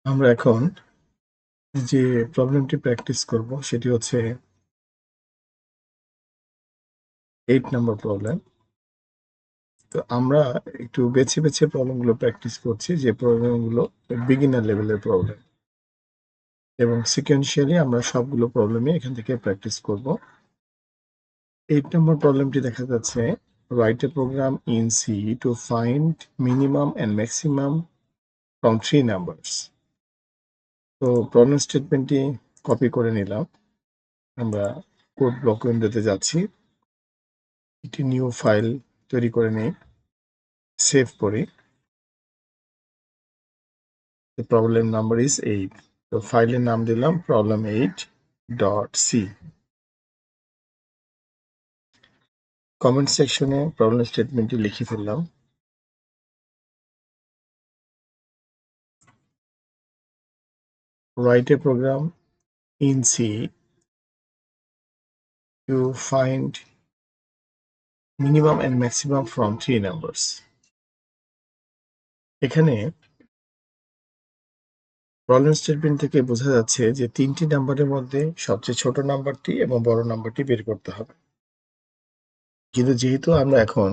আমরা এখন যে প্রবলেমটি প্র্যাকটিস করব সেটি হচ্ছে 8 নম্বর প্রবলেম। তো আমরা একটু বেছে বেছে প্রবলেমগুলো প্র্যাকটিস করছি, যে প্রবলেমগুলো বিগিনার লেভেলের প্রবলেম, এবং সিকোয়েন্সিয়ালি আমরা সবগুলো প্রবলেমই এখান থেকে প্র্যাকটিস করব। 8 নম্বর প্রবলেমটি দেখা যাচ্ছে, write a program in C to find minimum and maximum from 3 numbers. তো প্রবলেম স্টেটমেন্টটি কপি করে নিলাম। আমরা কোড ব্লক উইন্ডোতে যাচ্ছি, একটি নিউ ফাইল তৈরি করে নিই, সেভ করি। The problem number is 8. তো ফাইলের নাম দিলাম problem8.c। কমেন্ট সেকশনে প্রবলেম স্টেটমেন্টটি লিখে ফেললাম। Write a program in C to find minimum and maximum from 3 numbers. এখানে প্রবলেম স্টেটমেন্ট থেকে বোঝা যাচ্ছে যে 3টি নাম্বারের মধ্যে সবচেয়ে ছোট নাম্বারটি এবং বড় নাম্বারটি বের করতে হবে। কিন্তু যেহেতু আমরা এখন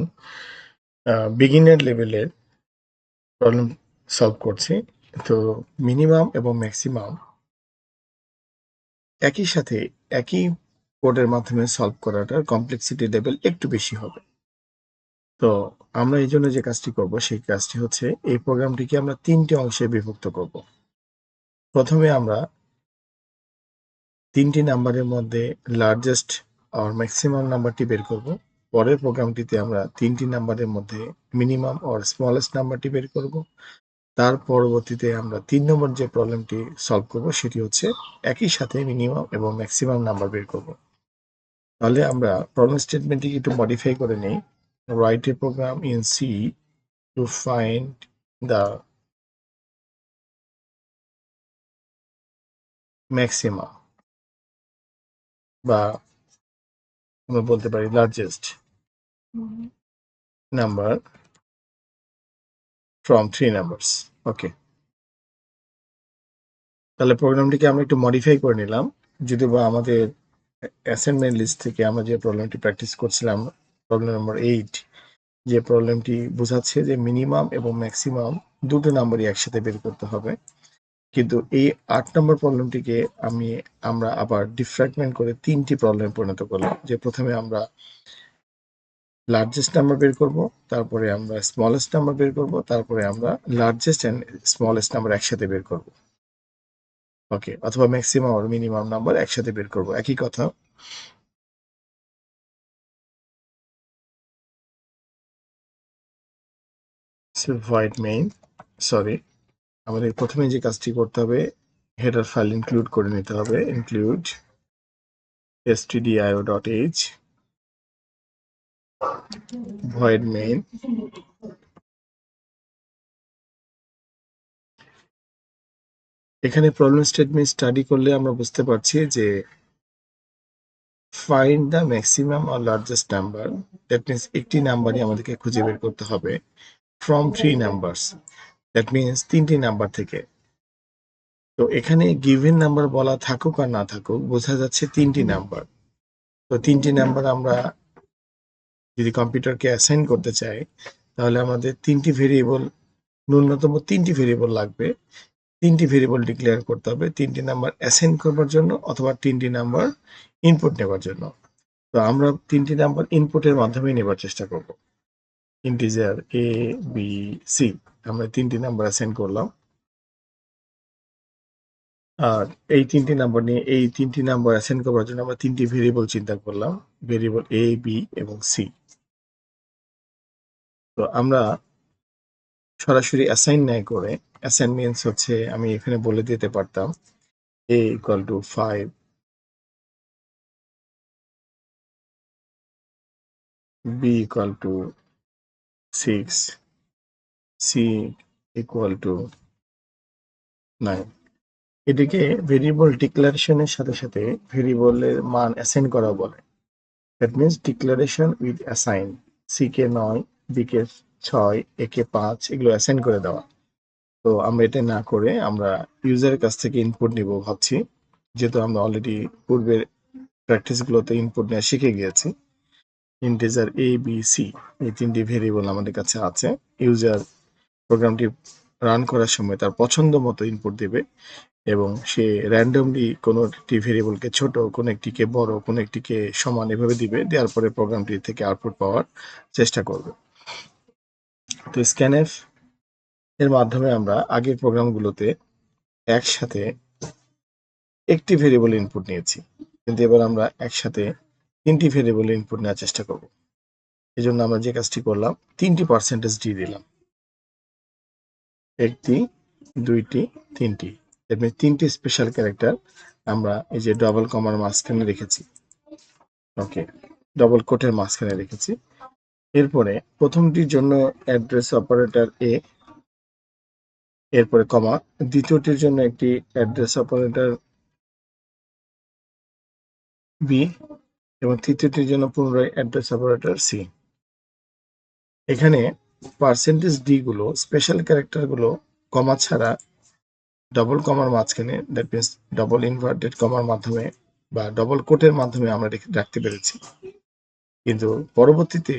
বিগিনার লেভেলের প্রবলেম সলভ করছি, তো মিনিমাম এবং ম্যাক্সিমাম একই সাথে একই কোডের মাধ্যমে সলভ করাটার কমপ্লেক্সিটি লেভেল একটু বেশি হবে। তো আমরা এই জন্য যে কাজটি করব সেই কাজটি হচ্ছে, এই প্রোগ্রামটিকে আমরা 3টি অংশে বিভক্ত করব। প্রথমে আমরা 3টি নাম্বারের মধ্যে লার্জেস্ট আর ম্যাক্সিমাম নাম্বারটি বের করব। পরের প্রোগ্রামটিতে আমরা 3টি নাম্বারের মধ্যে মিনিমাম আর স্মলেস্ট নাম্বারটি বের করব। তার পরবর্তীতে আমরা 3 নম্বর যে প্রবলেমটি সলভ করব সেটি হচ্ছে একই সাথে মিনিমাম এবং ম্যাক্সিমাম নাম্বার বের করব। তাহলে আমরা প্রবলেম স্টেটমেন্টটি একটু মডিফাই করে নেই। Write a program in C to find the maxima, বা আমরা বলতে পারি largest number from 3 numbers. Okay, তাহলে প্রোগ্রামটিকে আমরা একটু মডিফাই করে নিলাম। যদিও বা আমাদের অ্যাসাইনমেন্ট লিস্ট থেকে আমরা যে প্রবলেমটি প্র্যাকটিস করছিলাম, প্রবলেম নম্বর 8, যে প্রবলেমটি বোঝাচ্ছে যে মিনিমাম এবং ম্যাক্সিমাম দুটো নাম্বারই একসাথে বের করতে হবে। কিন্তু এই 8 নম্বর প্রবলেমটিকে আমরা আবার ডিফ্র্যাগমেন্ট করে 3টি প্রবলেমে পরিণত করলাম। যে প্রথমে আমরা লার্জেস্ট নাম্বার বের করব, তারপরে আমরা স্মলেস্ট নাম্বার বের করব, তারপরে আমরা লার্জেস্ট অ্যান্ড স্মলেস্ট নাম্বার একসাথে বের করব। ওকে, অথবা ম্যাক্সিমাম আর মিনিমাম নাম্বার একসাথে বের করব, একই কথা। ভয়েড মেইন, সরি, আমাদের প্রথমে যে কাজটি করতে হবে, হেডার ফাইল ইনক্লুড করে নিতে হবে। Include stdio.h void main। এখানে প্রবলেম স্টেটমেন্ট স্টাডি করলে আমরা বুঝতে পারছি যে ফাইন্ড দ্য ম্যাক্সিমাম আর লার্জেস্ট নাম্বার, দ্যাট মিনস একটি নাম্বারই আমাদেরকে খুঁজে বের করতে হবে ফ্রম 3 নাম্বারস, দ্যাট মিনস 3টি নাম্বার থেকে। তো এখানে গিভেন নাম্বার বলা থাকুক আর না থাকুক, বোঝা যাচ্ছে 3টি নাম্বার। তো 3টি নাম্বার আমরা যদি কম্পিউটারকে অ্যাসাইন করতে চাই, তাহলে আমাদের 3টি ভেরিয়েবল, ন্যূনতম 3টি ভেরিয়েবল লাগবে। 3টি ভেরিয়েবল ডিক্লেয়ার করতে হবে 3টি নাম্বার অ্যাসাইন করবার জন্য, অথবা 3টি নাম্বার ইনপুট নেবার জন্য। তো আমরা 3টি নাম্বার ইনপুটের মাধ্যমে নেবার চেষ্টা করব। ইন্টিজার এ, বি, সি, আমরা 3টি নাম্বার অ্যাসাইন করলাম। আর এই 3টি নাম্বার নিয়ে এই 3টি নাম্বার অ্যাসাইন করবার জন্য আমরা 3টি ভেরিয়েবল চিন্তা করলাম, ভেরিয়েবল এ, বি এবং সি। তো আমরা সরাসরি অ্যাসাইন না করে, অ্যাসাইন মিনস হচ্ছে আমি এখানে বলে দিতে পারতাম a equal to 5, b equal to 6, c equal to 9। এটিকে ভেরিয়েবল ডিক্লারেশনের সাথে সাথে ভেরিয়েবলের মান অ্যাসাইন করা বলে। That means declaration with assign. C কে 9, বি কে 6, এ কে 5, এগুলো অ্যাসাইন করে দেওয়া। তো তো আমরা এটা না করে আমরা ইউজারের কাছ থেকে ইনপুট নিব ভাবছি, যেহেতু আমরা অলরেডি পূর্বের প্র্যাকটিসগুলোতে ইনপুট নেওয়া শিখে গিয়েছি। ইন্টিজার এ বি সি এই তিনটি ভেরিয়েবল আমাদের কাছে আছে। ইউজার প্রোগ্রামটি রান করার সময় তার পছন্দ মতো ইনপুট দেবে এবং সে র্যান্ডমলি কোনো একটি ভেরিয়েবলকে ছোট, কোনো একটিকে বড়, কোনো একটিকে সমান এভাবে দিবে, দেওয়ার পরে প্রোগ্রামটি থেকে আউটপুট পাওয়ার চেষ্টা করবে। তো স্ক্যানএফ এর মাধ্যমে আমরা আগের প্রোগ্রামগুলোতে একসাথে একটি ভেরিয়েবল ইনপুট নিয়েছি, কিন্তু এবার আমরা একসাথে তিনটি ভেরিয়েবল ইনপুট নেওয়ার চেষ্টা করব। এই জন্য আমরা যে কাজটি করলাম, 3টি পার্সেন্টেজ ডি দিলাম, 1টি, 2টি, 3টি। এর 3টি স্পেশাল ক্যারেক্টার আমরা এই যে ডবল কমার মাঝখানে রেখেছি, ওকে, ডবল কোটের মাঝখানে রেখেছি। এরপরে প্রথমটির জন্য অ্যাড্রেস অপারেটর এ, এরপরে কমা, দ্বিতীয়টির জন্য একটি অ্যাড্রেস অপারেটর বি এবং তৃতীয়টির জন্য পুনরায় অ্যাড্রেস অপারেটর সি। এখানে পার্সেন্টেজ ডি গুলো, স্পেশাল ক্যারেক্টার গুলো কমা ছাড়া ডবল কমার মাঝখানে, দ্যাট মিনস ডবল ইনভার্টেড কমার মাধ্যমে বা ডবল কোটের মাধ্যমে আমরা রাখতে পেরেছি, কিন্তু পরবর্তীতে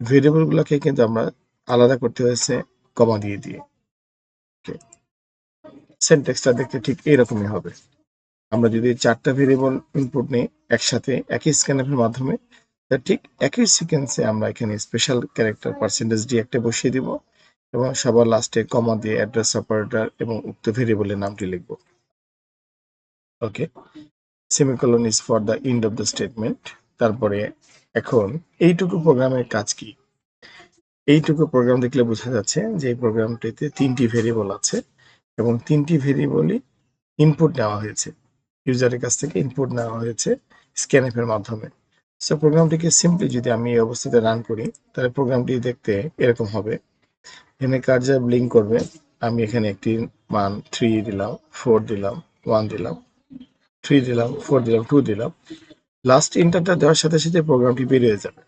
ভেরিয়েবল গুলোকে কিন্তু আমরা আলাদা করতে হয়েছে কমা দিয়ে দিয়ে। সিনট্যাক্সটা দেখতে ঠিক এইরকমই হবে। আমরা যদি 4টা ভেরিয়েবল ইনপুট নিই একসাথে একই স্ক্যানএফের মাধ্যমে, ঠিক একই সিকোয়েন্সে আমরা এখানে স্পেশাল ক্যারেক্টার পার্সেন্টেজ ডি একটা বসিয়ে দিব এবং সবার লাস্টে কমা দিয়ে অ্যাড্রেস অপারেটর এবং উক্ত ভেরিয়েবলের নামটি লিখব। Okay, semicolon is for the end of the statement. তারপরে এখন এইটুকু প্রোগ্রামের কাজ কি? এইটুকু প্রোগ্রাম দেখলে বোঝা যাচ্ছে যে এই প্রোগ্রামটিতে 3টি ভেরিয়েবল আছে এবং 3টি ভেরিয়েবলই ইনপুট নেওয়া হয়েছে, ইউজারের কাছ থেকে ইনপুট নেওয়া হয়েছে স্ক্যানএফ এর মাধ্যমে। সো প্রোগ্রামটিকে সিম্পলি যদি আমি এই অবস্থাতে রান করি, তাহলে প্রোগ্রামটি দেখতে এরকম হবে। এখানে কার্সার ব্লিঙ্ক করবে, আমি এখানে একটি মান 3 দিলাম, 4 দিলাম, 1 দিলাম, 3 দিলাম, 4 দিলাম, 2 দিলাম। লাস্ট ইন্টারটা দেওয়ার সাথে সাথে প্রোগ্রামটি বেরিয়ে যাবে।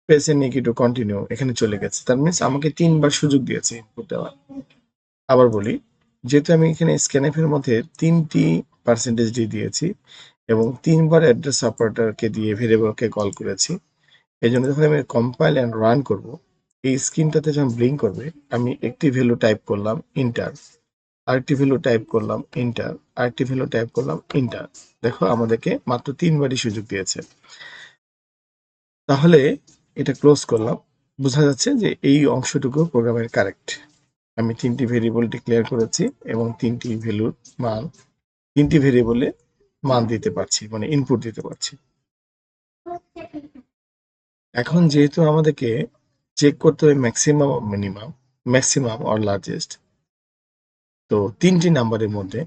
Press any key to continue এখানে চলে গেছে, তার মিনস আমাকে 3বার সুযোগ দিয়েছে ইনপুট দেওয়ার। আবার বলি, যেহেতু আমি এখানে স্ক্যানএফ এর মধ্যে 3টি পার্সেন্টেজ ডি দিয়েছি এবং 3বার অ্যাড্রেস অপারেটরকে দিয়ে ভেরিয়েবলকে কল করেছি, এই জন্য যখন আমি কম্পাইল অ্যান্ড রান করব, এই স্ক্রিনটাতে যখন ব্লিঙ্ক করবে, আমি একটি ভ্যালু টাইপ করলাম ইন্টার, আরেকটি ভ্যালু টাইপ করলাম ইন্টার, আরেকটি ভ্যালু টাইপ করলাম ইন্টার। দেখো আমাদেরকে মাত্র 3বারই সুযোগ দিয়েছে। তাহলে এটা ক্লোজ করলাম, বোঝা যাচ্ছে যে এই অংশটুকু প্রোগ্রামের কারেক্ট। আমি 3টি ভেরিয়েবল ডিক্লেয়ার করেছি এবং 3টি ভ্যালুর মান, 3টি ভেরিয়েবলে মান দিতে পারছি, মানে ইনপুট দিতে পারছি। এখন যেহেতু আমাদেরকে চেক করতে হবে maximum or minimum, maximum or largest, তো 3টি নাম্বারের মধ্যে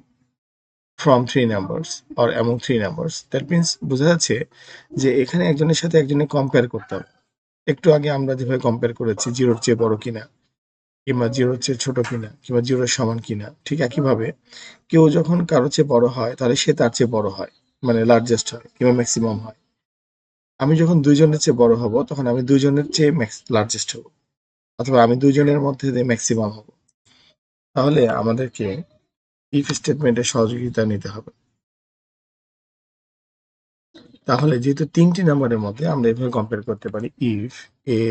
from 3 numbers or among 3 numbers, that means বোঝা যাচ্ছে যে এখানে একজনের সাথে একজনের কম্পেয়ার করতে হবে। একটু আগে আমরা যেভাবে কম্পেয়ার করেছি, 0-র চেয়ে বড় কিনা কিংবা 0-র চেয়ে ছোট কিনা কিংবা 0-র সমান কিনা, ঠিক একইভাবে কেউ যখন কারো চেয়ে বড় হয় তাহলে সে তার চেয়ে বড় হয়, মানে লার্জেস্ট হয় কিংবা ম্যাক্সিমাম হয়। আমি যখন 2জনের চেয়ে বড় হব তখন আমি 2জনের চেয়ে লার্জেস্ট হব, অথবা আমি 2জনের মধ্যে দিয়ে ম্যাক্সিমাম হব। তাহলে আমাদেরকে ইফ স্টেটমেন্টের সহযোগিতা নিতে হবে। তাহলে যেহেতু 3টি নাম্বারের মধ্যে আমরা এভাবে কম্পেয়ার করতে পারি, if A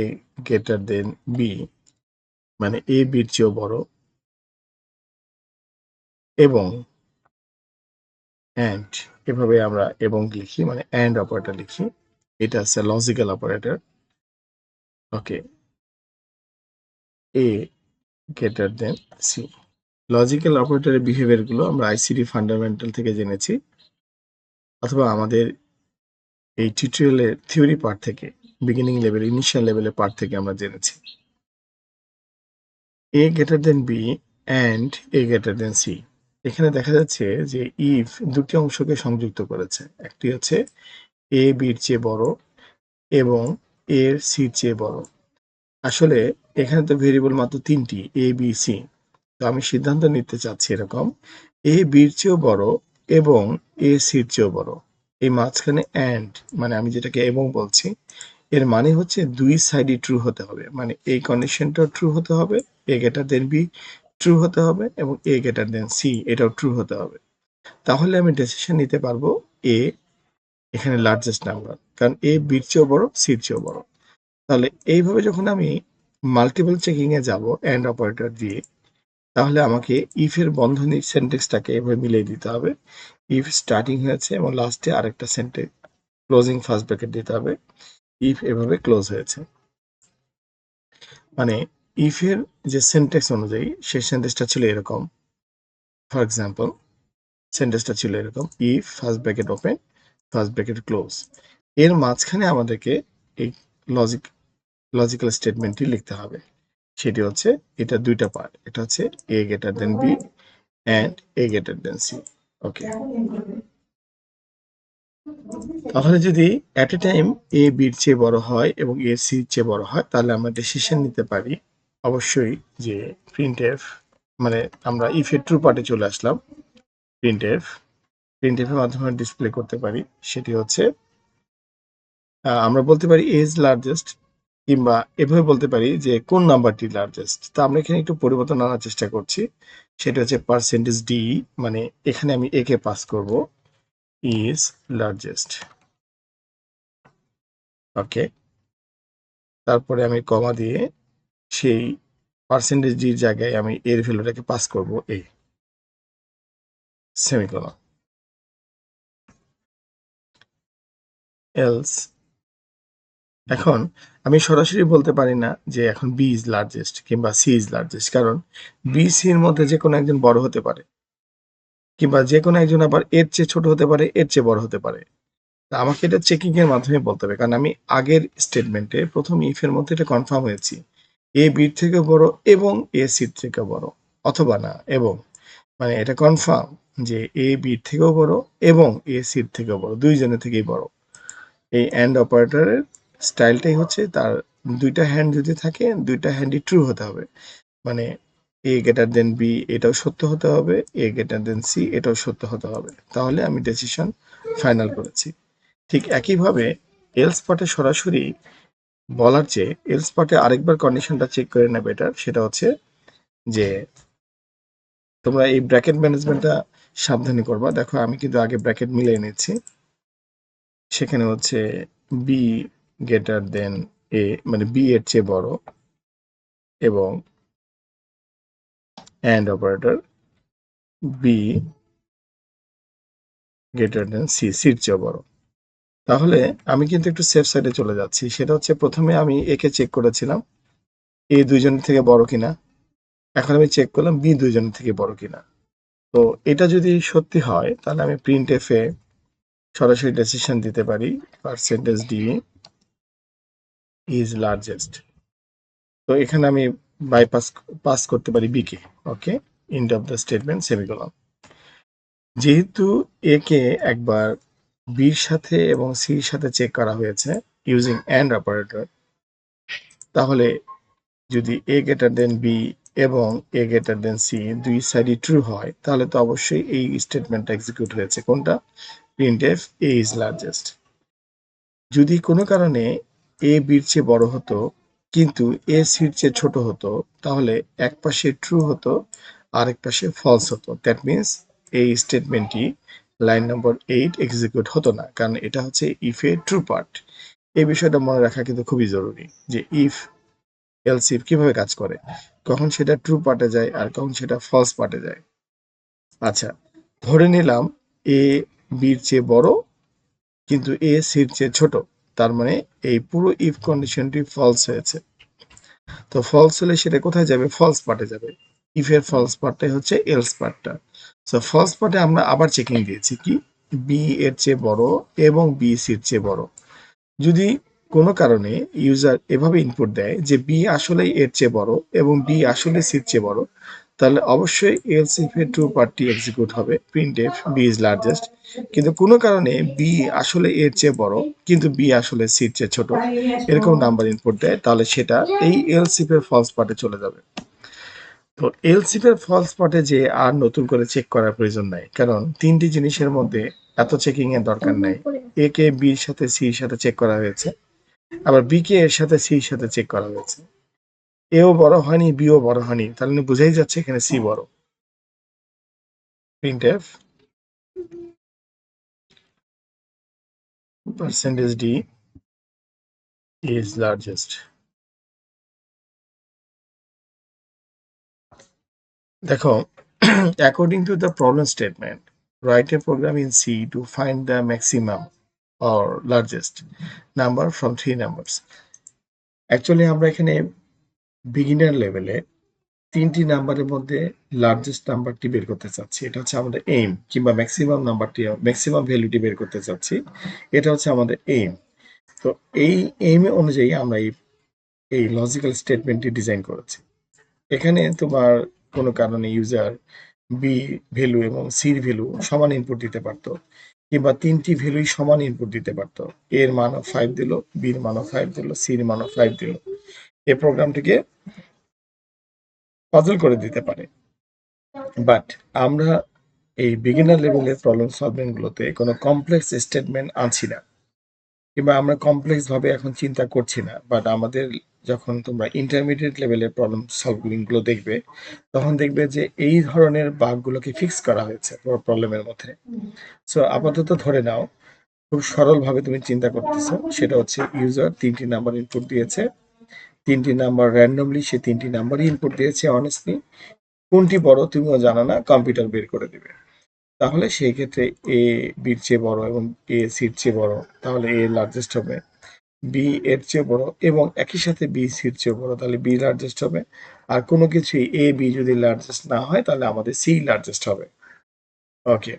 greater than B, মানে এ বির চেয়েও বড়, এবং অ্যান্ড, এভাবে আমরা এবং লিখি, মানে অ্যান্ড অপারেটর লিখি, এটা হচ্ছে লজিক্যাল অপারেটর। ওকে, এ গ্রেটার দেন সি। লজিক্যাল অপারেটরের বিহেভিয়ার গুলো আমরা আইসিডি ফান্ডামেন্টাল থেকে জেনেছি, অথবা আমাদের এই টিউটোরিয়ালের থিওরি পার্ট থেকে, বিগিনিং লেভেল, ইনিশিয়াল লেভেলের পার্ট থেকে আমরা জেনেছি। A greater than B and A greater than C. এখানে দেখা যাচ্ছে যে ইফ দুটি অংশকে সংযুক্ত করেছে, একটি হচ্ছে এ বির চেয়ে বড় এবং এর সির চেয়ে বড়। আসলে এখানে তো ভেরিয়েবল মাত্র 3টি, এ বি সি। তো আমি সিদ্ধান্ত নিতে চাচ্ছি এরকম, এ বির চেয়েও বড় এবং এ সির চেয়েও বড়। এই মাঝখানে অ্যান্ড, মানে আমি যেটাকে এবং বলছি, এর মানে হচ্ছে দুই সাইডই ট্রু হতে হবে, মানে এই কন্ডিশনটাও ট্রু হতে হবে, এ গ্রেটার দেন বি, ট্রু হতে হবে এবং এ গ্রেটার দেন সি এটাও ট্রু হতে হবে। তাহলে আমি ডিসিশন নিতে পারবো এ এখানে লার্জেস্ট নাম্বার, কারণ এ বির চেয়েও বড়, সির চেয়েও বড়। তাহলে এইভাবে যখন আমি মাল্টিপল চেকিং এ যাব এন্ড অপারেটর দিয়ে, তাহলে আমাকে ইফ এর বন্ধনীর সেন্টেন্সটাকে এভাবে মিলিয়ে দিতে হবে। ইফ স্টার্টিং হয়েছে এবং লাস্টে আরেকটা সেন্টেন্স ক্লোজিং ফার্স্ট ব্র্যাকেট দিতে হবে। ইফ এভাবে ক্লোজ হয়েছে, মানে ইফ এর যে সেন্টেন্স অনুযায়ী সেই সেন্টেন্সটা ছিল এরকম। ফর এক্সাম্পল সেন্টেন্সটা ছিল এরকম, if first bracket open first bracket close. এর মাঝখানে আমাদেরকে এই লজিক্যাল স্টেটমেন্টটি লিখতে হবে। সেটি হচ্ছে এটা দুইটা পার্ট, এটা হচ্ছে A greater than B and A greater than C. Okay, তাহলে যদি অ্যাট এ টাইম এ বির চেয়ে বড় হয় এবং এ সির চেয়ে বড় হয়, তাহলে আমরা ডিসিশন নিতে পারি অবশ্যই যে প্রিন্টএফ, মানে আমরা ইফ এর ট্রু পার্টে চলে আসলাম। প্রিন্টএফ এর মাধ্যমে ডিসপ্লে করতে পারি, সেটি হচ্ছে আমরা বলতে পারি এজ লার্জেস্ট, কিংবা এভাবে বলতে পারি যে কোন নাম্বারটি লার্জেস্ট। তো আমরা এখানে একটু পরিবর্তন আনার চেষ্টা করছি, সেটা হচ্ছে পার্সেন্টেজ ডি, মানে এখানে আমি এ কে পাস করব, ইজ লার্জেস্ট। ওকে, তারপরে আমি কমা দিয়ে সেই পার্সেন্টেজ ডির জায়গায় আমি এর ভ্যালুটাকে পাস করব এ, সেমিকোলন। এলস, এখন আমি সরাসরি বলতে পারি না যে এখন বি ইজ লার্জেস্ট কিংবা সি ইজ লার্জেস্ট, কারণ বি সি এর মধ্যে যে কোনো একজন বড় হতে পারে, কিংবা যে কোনো একজন আবার এর চেয়ে ছোট হতে পারে, এর চেয়ে বড় হতে পারে। আমাকে এটা চেকিং এর মাধ্যমে বলতে হবে, কারণ আমি আগের স্টেটমেন্টে প্রথম ইফ এর মধ্যে এটা কনফার্ম হয়েছি এ বির থেকে বড় এবং এ সির থেকে বড়, অথবা না এবং, মানে এটা কনফার্ম যে এ বির থেকেও বড় এবং এ সির থেকেও বড়, দুইজনের থেকেই বড়। এই অ্যান্ড অপারেটরের স্টাইলটাই হচ্ছে তার দুইটা হ্যান্ড যদি থাকে, দুইটা হ্যান্ডই ট্রু হতে হবে, মানে এ গ্রেটার দেন বি এটাও সত্য হতে হবে, এ গ্রেটার দেন সি এটাও সত্য হতে হবে, তাহলে আমি ডিসিশন ফাইনাল করেছি। ঠিক একইভাবে এলস পার্টে সরাসরি বলার চেয়ে এলস পার্টে আরেকবার কন্ডিশনটা চেক করে নেবে বেটার, সেটা হচ্ছে যে তোমরা এই ব্র্যাকেট ম্যানেজমেন্টটা সাবধানে করবা। দেখো আমি কিন্তু আগে ব্র্যাকেট মিলিয়ে নিচ্ছি, সেখানে হচ্ছে বি গ্রেটার দেন এ, মানে বি এর চেয়ে বড়, এবং and operator B greater than C, সির চেয়ে বড়। তাহলে আমি কিন্তু একটু সেফ সাইডে চলে যাচ্ছি, সেটা হচ্ছে প্রথমে আমি একে চেক করেছিলাম এ দুইজনের থেকে বড় কিনা, এখন আমি চেক করলাম বি দুইজনের থেকে বড় কিনা। তো এটা যদি সত্যি হয়, তাহলে আমি প্রিন্ট এফ এ সরাসরি ডিসিশন দিতে পারি পার্সেন্টেজ ডি ইজ লার্জেস্ট। তো এখানে আমি বাইপাস পাস করতে পারি বি কে। Okay, end of the statement, semicolon. যেহেতু এ কে একবার বির সাথে এবং সির সাথে চেক করা হয়েছে ইউজিং অ্যান্ড অপারেটর, তাহলে যদি এ গ্রেটার দেন বি এবং এ গ্রেটার দেন সি দুই সাইডই ট্রু হয়, তাহলে তো অবশ্যই এই স্টেটমেন্টটা এক্সিকিউট হয়েছে, কোনটা, প্রিন্টএফ এ ইজ লার্জেস্ট। যদি কোনো কারণে এ বির চেয়ে বড় হতো কিন্তু এ সির চেয়ে ছোট হতো, তাহলে এক পাশে ট্রু হতো আরেক পাশে ফলস হতো। দ্যাট মিনস এই স্টেটমেন্টটি লাইন নম্বর 8 এক্সিকিউট হতো না, কারণ এটা হচ্ছে ইফ এ ট্রু পার্ট। এই বিষয়টা মনে রাখা কিন্তু খুবই জরুরি যে ইফ এলস ইফ কিভাবে কাজ করে, কখন সেটা ট্রু পার্টে যায় আর কখন সেটা ফলস পার্টে যায়। আচ্ছা, ধরে নিলাম এ বির চেয়ে বড় কিন্তু এ সির চেয়ে ছোট, তার মানে এই পুরো ইফ কন্ডিশনটি ফলস হয়েছে। তো ফলস হলে সেটা কোথায় যাবে, ফলস পার্টে যাবে। ইফ এর ফলস পার্টটাই হচ্ছে এলস পার্টটা। সো ফলস পার্টে আমরা আবার চেকিং দিয়েছি কি, বি এর চেয়ে বড় এবং বি সির চেয়ে বড়। যদি কোনো কারণে ইউজার এভাবে ইনপুট দেয় যে বি আসলেই এর চেয়ে বড় এবং বি আসলে সির চেয়ে বড়, তাহলে অবশ্যই এলস ইফ এর ট্রু পার্টটি এক্সিকিউট হবে, প্রিন্টএফ বি ইজ লার্জেস্ট। কিন্তু কোনো কারণে বি আসলে এর চেয়ে বড় কিন্তু বি আসলে সির চেয়ে ছোট, এরকম নাম্বার ইনপুট দেয়, তাহলে সেটা এই এলস ইফ এর ফলস পার্টে চলে যাবে। তো এলস ইফ এর ফলস পার্টে যে আর নতুন করে চেক করার প্রয়োজন নাই, কারণ তিনটি জিনিসের মধ্যে এত চেকিং এর দরকার নাই। এ কে বির সাথে সির সাথে চেক করা হয়েছে, আবার বি কে এর সাথে সির সাথে চেক করা হয়েছে। এও বড় হয়নি, বিও বড় হয়নি, তাহলে বোঝাই যাচ্ছে এখানে সি বড়। printf percentage d is largest. দেখো, according to the problem statement, write a program in C to find the maximum or largest number from three numbers. Actually আমরা এখানে বিগিনার লেভেলে 3টি নাম্বারের মধ্যে লার্জেস্ট নাম্বারটি বের করতে চাচ্ছি। এটা হচ্ছে আমাদের এইম, কিংবা ম্যাক্সিমাম নাম্বারটি, ম্যাক্সিমাম ভ্যালুটি বের করতে চাচ্ছি। এটা হচ্ছে আমাদের এইম। তো এই এইম অনুযায়ী আমরা এই লজিক্যাল স্টেটমেন্টটি ডিজাইন করেছি। এখানে তোমার কোনো কারণে ইউজার বি ভ্যালু এবং সির ভ্যালু সমান ইনপুট দিতে পারতো, কিংবা 3টি ভ্যালুই সমান ইনপুট দিতে পারতো। এর মানও 5 দিল, বির মানও 5 দিল, সির মানও 5 দিল। এই প্রোগ্রামটিকে পাজল করে দিতে পারে। বাট আমরা এই বিগিনার লেভেলের প্রবলেম সলভিং গুলোতে কোনো কমপ্লেক্স স্টেটমেন্ট আনছি না, কিংবা আমরা কমপ্লেক্স ভাবে এখন চিন্তা করছি না। বাট আমাদের যখন তোমরা ইন্টারমিডিয়েট লেভেলের প্রবলেম সলভিং গুলো দেখবে, তখন দেখবে যে এই ধরনের বাগগুলোকে ফিক্স করা হয়েছে প্রবলেমের মধ্যে। সো আপাতত ধরে নাও, খুব সরল ভাবে তুমি চিন্তা করতেছো, সেটা হচ্ছে ইউজার 3টি নাম্বার ইনপুট দিয়েছে, 3টি নাম্বার র্যান্ডমলি সে 3টি নাম্বারই ইনপুট দিয়েছে। অনেস্টলি কোনটি বড় তুমিও জানো না, কম্পিউটার বের করে দিবে। তাহলে সেই ক্ষেত্রে এ বির চেয়ে বড় এবং এ সির চেয়ে বড়, তাহলে এ লার্জেস্ট হবে। বি এর চেয়ে বড় এবং একই সাথে বি সির চেয়ে বড়, তাহলে বি লার্জেস্ট হবে। আর কোনো কিছুই এ বি যদি লার্জেস্ট না হয়, তাহলে আমাদের সি লার্জেস্ট হবে। ওকে,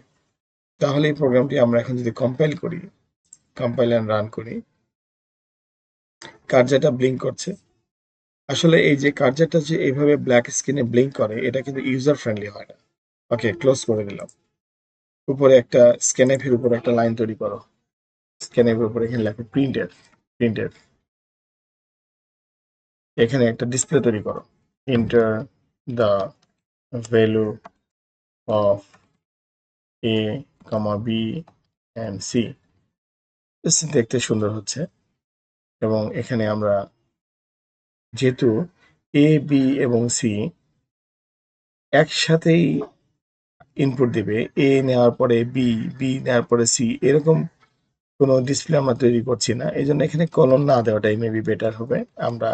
তাহলে এই প্রোগ্রামটি আমরা এখন যদি কম্পাইল করি, কম্পাইল অ্যান্ড রান করি, কার্যাটা ব্লিঙ্ক করছে। আসলে এই যে কার্যাটা যে এইভাবে ব্ল্যাক স্ক্রিনে ব্লিঙ্ক করে, এটা কিন্তু ইউজার ফ্রেন্ডলি হয় না। ওকে, ক্লোজ করে দিলাম। উপরে একটা স্ক্যানএফের উপরে একটা লাইন তৈরি করো। স্ক্যানএফের উপরে এখানে লেখো প্রিন্টের, প্রিন্টের এখানে একটা ডিসপ্লে তৈরি করো। Enter the value of A, B and C. দেখতে সুন্দর হচ্ছে। এবং এখানে আমরা যেহেতু এ বি এবং সি একসাথেই ইনপুট দিবে, এ নেওয়ার পরে বি, বি নেওয়ার পরে সি, এরকম কোনো ডিসপ্লে আমরা তৈরি করছি না। এই জন্য এখানে কলন না দেওয়াটাই মেবি বেটার হবে। আমরা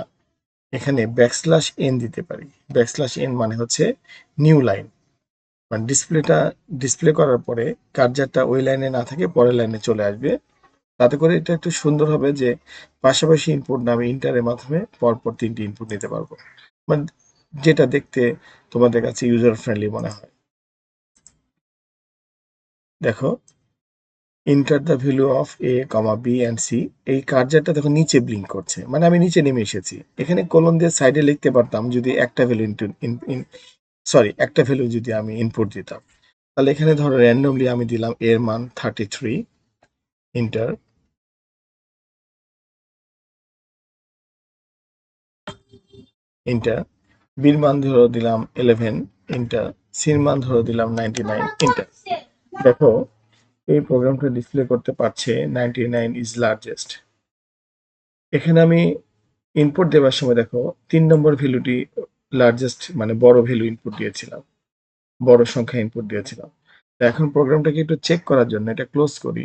এখানে ব্যাকস্ল্যাশ এন দিতে পারি। ব্যাকস্ল্যাশ এন মানে হচ্ছে নিউ লাইন, মানে ডিসপ্লে করার পরে কার্সারটা ওই লাইনে না থাকে পরের লাইনে চলে আসবে। তাতে করে এটা একটু সুন্দর হবে যে পাশাপাশি ইনপুট না, আমি ইন্টারের মাধ্যমে পরপর 3টি ইনপুট নিতে পারবো, মানে যেটা দেখতে তোমাদের কাছে ইউজার ফ্রেন্ডলি মনে হয়। দেখো, enter the value of A, B and C, এই কার্সারটা দেখো নিচে ব্লিঙ্ক করছে, মানে আমি নিচে নেমে এসেছি। এখানে কলন দিয়ে সাইডে লিখতে পারতাম যদি একটা ভ্যালু একটা ভ্যালু যদি আমি ইনপুট দিতাম। তাহলে এখানে ধরো র্যান্ডমলি আমি দিলাম এর মান 33, ইন্টার। ইন্টার। বির মান ধরো দিলাম 11, ইন্টার। সির মান ধরো দিলাম 99, ইন্টার। দেখো, এই প্রোগ্রামটা ডিসপ্লে করতে পারছে 99 ইজ লার্জেস্ট। এখানে আমি ইনপুট দেওয়ার সময় দেখো 3 নম্বর ভ্যালুটি লার্জেস্ট, মানে বড় ভ্যালু ইনপুট দিয়েছিলাম, বড় সংখ্যা ইনপুট দিয়েছিলাম। এখন প্রোগ্রামটাকে একটু চেক করার জন্য এটা ক্লোজ করি।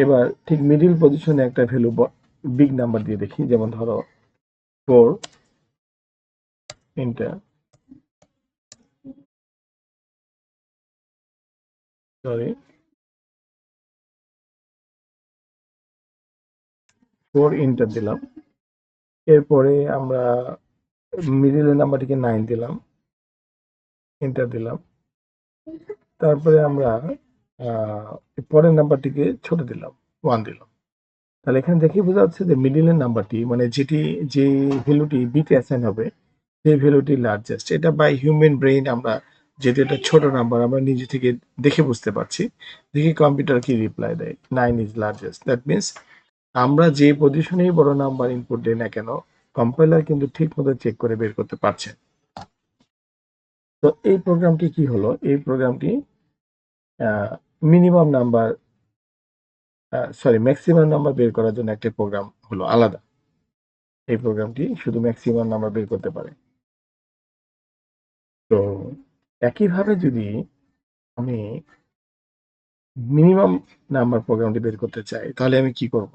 এবার ঠিক মিডিল পজিশনে একটা ভ্যালু বিগ নাম্বার দিয়ে দেখি, যেমন ধরো 4, ইন্টার। সরি, 4 ইন্টার দিলাম। এরপরে আমরা মিডিলের নাম্বারটিকে 9 দিলাম, এন্টার দিলাম। তারপরে আমরা পরের নাম্বারটিকে ছোট দিলাম, 1 দিলাম। তাহলে এখানে দেখেই বোঝা যাচ্ছে যে মিডিলের নাম্বারটি, মানে যে ভ্যালুটি বিতে অ্যাসাইন হবে, সেই ভ্যালুটি লার্জেস্ট। এটা বাই হিউম্যান ব্রেইন আমরা, যেহেতু এটা ছোট নাম্বার, আমরা নিজে থেকে দেখে বুঝতে পারছি। দেখি কম্পিউটার কি রিপ্লাই দেয়, 9 ইজ লার্জেস্ট। দ্যাট মিনস আমরা যে পজিশনেই বড় নাম্বার ইনপুট দিই না কেন, কম্পাইলার কিন্তু ঠিক মতো চেক করে বের করতে পারছে। তো এই প্রোগ্রামটি কি হলো, এই প্রোগ্রামটি মিনিমাম নাম্বার, ম্যাক্সিমাম নাম্বার বের করার জন্য একটা প্রোগ্রাম হলো আলাদা। এই প্রোগ্রামটি শুধু ম্যাক্সিমাম নাম্বার বের করতে পারে। তো একইভাবে যদি আমি মিনিমাম নাম্বার প্রোগ্রামটি বের করতে চাই তাহলে আমি কি করব?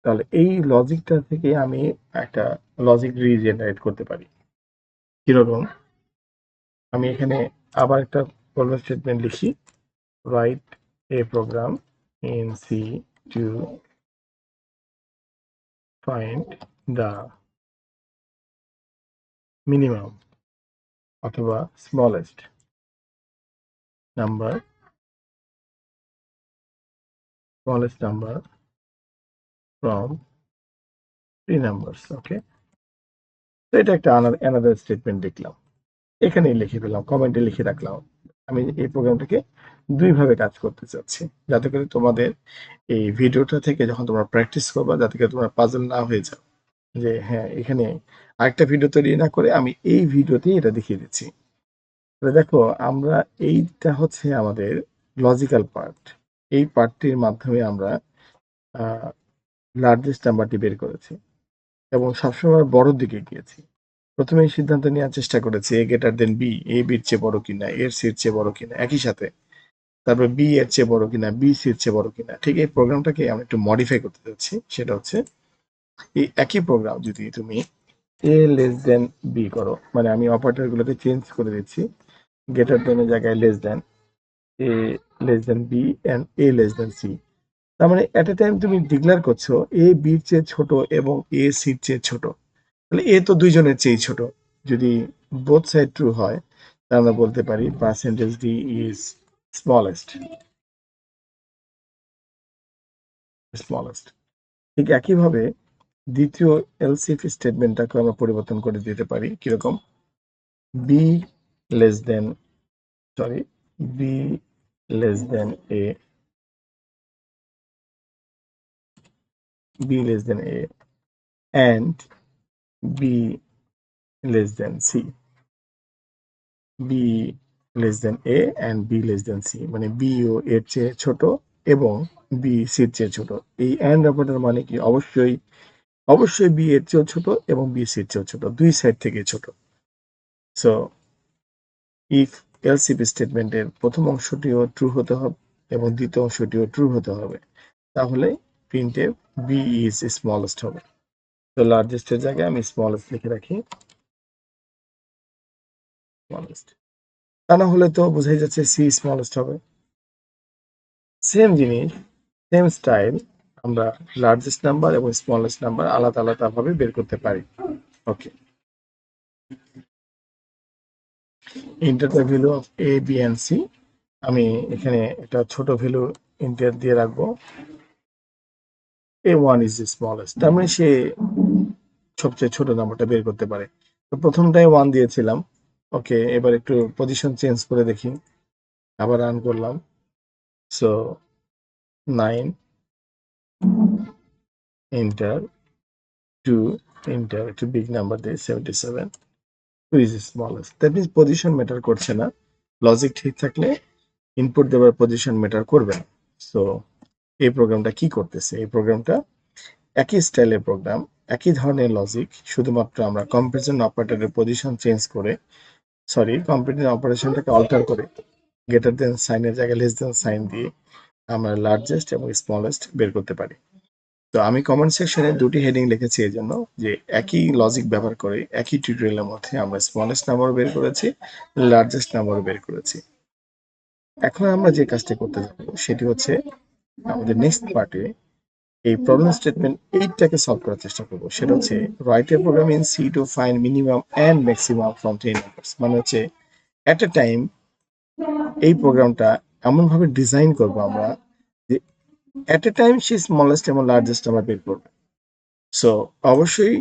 তাহলে এই লজিকটা থেকে আমি একটা লজিক রিজেনারেট করতে পারি। কিরকম? আমি এখানে আবার একটা ফরম্যাট স্টেটমেন্ট লিখি, write a program in C to find the minimum অথবা smallest number from 3 numbers. Okay, তো এটা একটা অ্যানাদার স্টেটমেন্ট লিখলাম, এখানেই লিখে ফেললাম, কমেন্টে লিখে রাখলাম। আমি এই প্রোগ্রামটাকে দুইভাবে কাজ করতে চাচ্ছি, যাতে করে তোমাদের এই ভিডিওটা থেকে যখন তোমরা প্র্যাকটিস করবা, যাতে করে তোমরা পাজল না হয়ে যাও যে হ্যাঁ এখানে আরেকটা ভিডিও তৈরি না করে আমি এই ভিডিওতেই এটা দেখিয়ে দিচ্ছি। তাহলে দেখো, আমরা এইটা হচ্ছে আমাদের লজিক্যাল পার্ট। এই পার্টটির মাধ্যমে আমরা লার্জেস্ট নাম্বারটি বের করেছি এবং সবসময় বড়র দিকে গিয়েছি। প্রথমে এই সিদ্ধান্ত নেওয়ার চেষ্টা করেছি এ গ্রেটার দেন বি, এ বির চেয়ে বড় কিনা, এর সির চেয়ে বড় কিনা, একই সাথে তারপর বি এর চেয়ে বড় কিনা, বি সির চেয়ে বড় কিনা। ঠিক এই প্রোগ্রামটাকে আমরা একটু মডিফাই করতে যাচ্ছি। সেটা হচ্ছে এই একই প্রোগ্রাম যদি তুমি এ লেস দেন বি করো, মানে আমি অপারেটর গুলোকে চেঞ্জ করে দিচ্ছি, গ্রেটার দেন এর জায়গায় less than, A less than B and A less than C. তার মানে এট এ টাইম তুমি ডিক্লেয়ার করছো এ বির চেয়ে ছোট এবং এ সির চেয়ে ছোট। তাহলে এ তো দুইজনের চেয়ে ছোট। যদি বোথ সাইড ট্রু হয় তাহলে আমরা বলতে পারি percentage D is smallest. Smallest ঠিক একইভাবে দ্বিতীয় এলসিএফ স্টেটমেন্টটাকে আমরা পরিবর্তন করে দিতে পারি। কিরকম? B less than sorry B less than A, B less than A and B less than C. B less than A and B less than C, মানে বি ও এর চেয়ে ছোট এবং বি সির চেয়ে ছোট। এই অ্যান্ড অপারেটর মানে কি? অবশ্যই অবশ্যই বি এর চেয়েও ছোট এবং বি সির চেয়েও ছোট, দুই সাইড থেকে ছোট। সো ইফ এলসিপি স্টেটমেন্টের প্রথম অংশটিও ট্রু হতে হবে এবং দ্বিতীয় অংশটিও ট্রু হতে হবে, তাহলে প্রিন্টএফ বি ইজ স্মলেস্ট হবে। তো লার্জেস্টের জায়গায় আমি স্মলেস্ট লিখে রাখি, স্মলেস্ট। তা না হলে তো বোঝাই যাচ্ছে সি স্মলেস্ট হবে। সেম জিনিস, সেম স্টাইল, আমরা লার্জেস্ট নাম্বার এবং স্মলেস্ট নাম্বার আলাদা আলাদা ভাবে বের করতে পারি। Okay, enter the value of A B and C. আমি এখানে একটা ছোট ভ্যালু ইন্টার দিয়ে রাখবো, এ ওয়ান ইজ স্মলেস্ট, তার মানে সে সবচেয়ে ছোট নাম্বারটা বের করতে পারে। তো প্রথমটাই ওয়ান দিয়েছিলাম। ওকে, এবার একটু পজিশন চেঞ্জ করে দেখি, আবার রান করলাম। সো 9 এন্টার, 2 এন্টার, একটু বিগ নাম্বার দিয়ে 77, two is smallest. That means position matter করছে না, লজিক ঠিক থাকলে ইনপুট দেওয়ার পজিশন ম্যাটার করবে না। সো এই প্রোগ্রামটা কি করতেছে? এই প্রোগ্রামটা একই স্টাইলের প্রোগ্রাম, একই ধরনের লজিক, শুধুমাত্র আমরা কম্পারিজন অপারেটরের পজিশন চেঞ্জ করে, সরি কম্পারিজন অপারেশনটাকে অল্টার করে গ্রেটার দেন সাইনের জায়গায় লেস দেন সাইন দিয়ে আমরা লার্জেস্ট এবং স্মলেস্ট বের করতে পারি। তো আমি কমেন্ট সেকশনে দুটি হেডিং লিখেছি এই জন্য যে একই লজিক ব্যবহার করে একই টিউটোরিয়ালের মধ্যে আমরা স্মলেস্ট নাম্বার বের করেছি, লার্জেস্ট নাম্বার বের করেছি। এখন আমরা যে কাজটা করতে যাবো সেটি হচ্ছে আমাদের নেক্সট পার্টে এই প্রবলেম স্টেটমেন্ট 8টাকে সলভ করার চেষ্টা করবো। সেটা হচ্ছে write a program in C to find minimum and maximum from 10 numbers. মানে হচ্ছে এট এ টাইম এই প্রোগ্রামটা এমন ভাবে ডিজাইন করব আমরা যে এট এ টাইম সে স্মলেস্ট এবং লার্জেস্ট আমরা বের করবো। সো অবশ্যই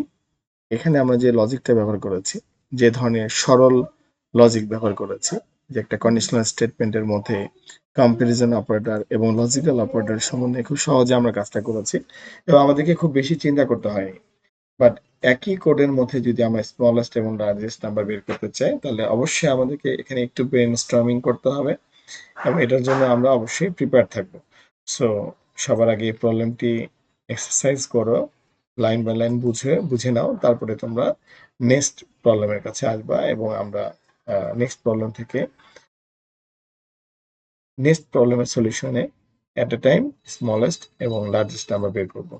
এখানে আমরা যে লজিকটা ব্যবহার করেছি, যে ধরনের সরল লজিক ব্যবহার করেছি, যে একটা কন্ডিশনাল স্টেটমেন্টের মধ্যে কম্পারিজন অপারেটর এবং লজিক্যাল অপারেটর সম্বন্ধে খুব সহজে আমরা কাজটা করেছি এবং আমাদেরকে খুব বেশি চিন্তা করতে হয়নি। বাট একই কোডের মধ্যে যদি আমরা স্মলেস্ট এবং লার্জেস্ট নাম্বার বের করতে চাই তাহলে অবশ্যই আমাদেরকে এখানে একটু ব্রেন স্টর্মিং করতে হবে এবং এটার জন্য আমরা অবশ্যই প্রিপেয়ার থাকবো। সো সবার আগে এই প্রবলেমটি এক্সারসাইজ করো লাইন বাই লাইন বুঝে নাও, তারপরে তোমরা নেক্সট প্রবলেমের কাছে আসবা এবং আমরা নেক্সট প্রবলেম থেকে নেক্সট প্রবলেমের সলিউশনে এট এ টাইম স্মলেস্ট এবং লার্জেস্ট আমরা বের করবো।